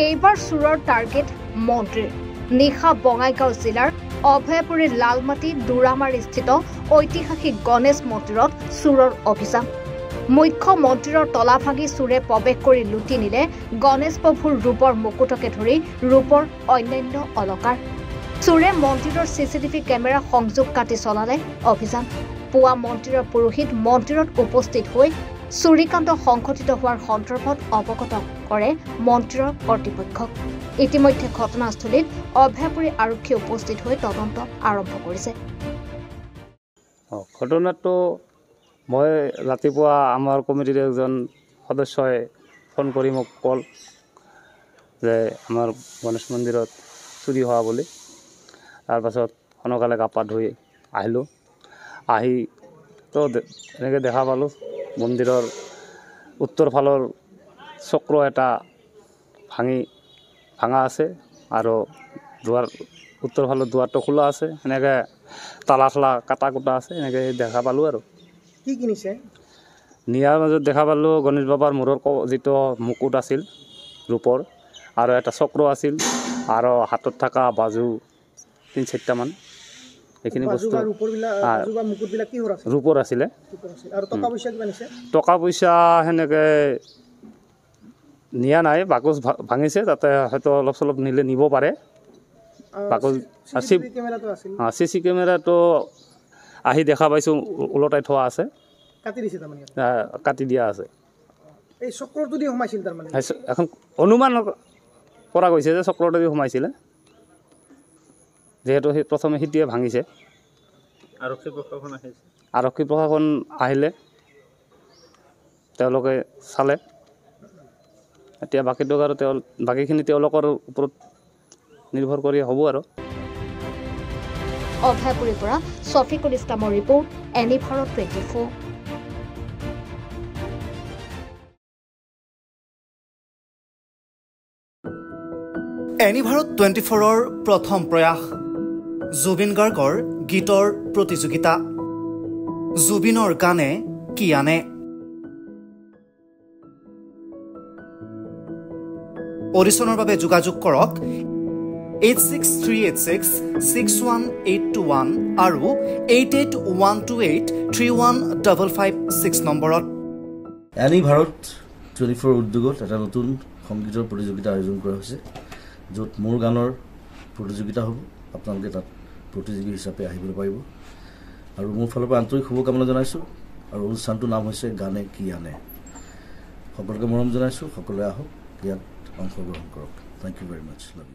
এইবাৰ চুৰৰ টাৰ্গেট মন্ত্ৰীৰ নিশা বঙাইগাঁও জিলাৰ অভয়পুৰীৰ লালমাটি দুৰামাৰী স্থিত ঐতিহাসিক গণেশ মন্দিৰত চুৰৰ অভিযান। মুখ্য মন্দিৰৰ তলা ভাঙি চুৰে প্ৰৱেশ কৰি লুটি নিলে গণেশ প্ৰভুৰ ৰূপৰ মুকুটকে ধৰি ৰূপৰ অন্যান্য অলংকাৰ। চুৰে মন্দিৰৰ চিচিটিভি কেমেৰা সংযোগ কাটি চলালে অভিযান। পুৱা মন্দিৰৰ পুৰোহিত মন্দিৰত উপস্থিত হৈ চুৰিকাণ্ড সংঘটিত হোৱাৰ সন্দৰ্ভত অৱগত কৰে মন্দিৰৰ কৰ্তৃপক্ষক। ইতিমধ্যে ঘটনাস্থলীত অভয়পুৰী আৰক্ষী উপস্থিত হৈ তদন্ত আৰম্ভ কৰিছে। ঘটনাটো মই ৰাতিপুৱা আমাৰ কমিটিৰ এজন সদস্যই ফোন কৰি মোক কল যে আমাৰ গণেশ মন্দিৰত চুৰি হোৱা বুলি। তাৰপাছত সোনকালে গা পা ধুই আহিলোঁ। আহি তো এনেকৈ দেখা পালোঁ মন্দিৰৰ উত্তৰ ফালৰ চক্ৰ এটা ভাঙা আছে আৰু উত্তৰ ফালৰ দুৱাৰটো খোলা আছে। এনেকৈ তালা কাটা কুটা আছে। এনেকৈ দেখা পালোঁ আৰু কি কিনিছে নিয়াৰ মাজত দেখা পালোঁ গণেশ বাবাৰ মূৰৰ যিটো মুকুট আছিল ৰূপৰ, আৰু এটা চক্ৰ আছিল, আৰু হাতত থকা বাজু ৩-৪টামান। এইখিনি বস্তু ৰূপৰ আছিলে। টকা পইচা সেনেকৈ নিয়া নাই, বাকচ ভাঙিছে, তাতে হয়তো অলপ চলপ নিলে নিব পাৰে। বাকচ চিচি কেমেৰাটো আহি দেখা পাইছোঁ ওলটাই থোৱা আছে, কাটি দিয়া আছে। এখন অনুমান কৰা গৈছে যে চক্ৰটোদি সোমাইছিলে, যিহেতু প্ৰথমে সিটিয়ে ভাঙিছে। আৰক্ষী প্ৰশাসন আহিলে, তেওঁলোকে চালে। এতিয়া বাকীটোক আৰু বাকীখিনি তেওঁলোকৰ ওপৰত নিৰ্ভৰ কৰি হ'ব আৰু। অভয়পুৰীৰ পৰা শফিকুল ইছলামৰ ৰিপৰ্ট, এনি ভাৰত 24। এনি ভাৰত 24ৰ প্ৰথম প্ৰয়াস জুবিন গাৰ্গৰ গীতৰ প্ৰতিযোগিতা। জুবিনৰ গানে কি আনে। অডিশ্যনৰ বাবে যোগাযোগ কৰক 8638661821 আৰু 8812831556 নম্বৰত। এনি ভাৰত 24 উদ্যোগত এটা নতুন সংগীতৰ প্ৰতিযোগিতা আয়োজন কৰা হৈছে, য'ত মোৰ গানৰ প্ৰতিযোগিতা হ'ব। আপোনালোকে তাত প্ৰতিযোগী হিচাপে আহিবলৈ পাৰিব, আৰু মোৰ ফালৰ পৰা আন্তৰিক শুভকামনা জনাইছোঁ। আৰু অনুষ্ঠানটোৰ নাম হৈছে গানে কি আনে। সকলোকে মৰম জনাইছোঁ, সকলোৱে আহক, ইয়াত অংশগ্ৰহণ কৰক। Thank you very much. Love U.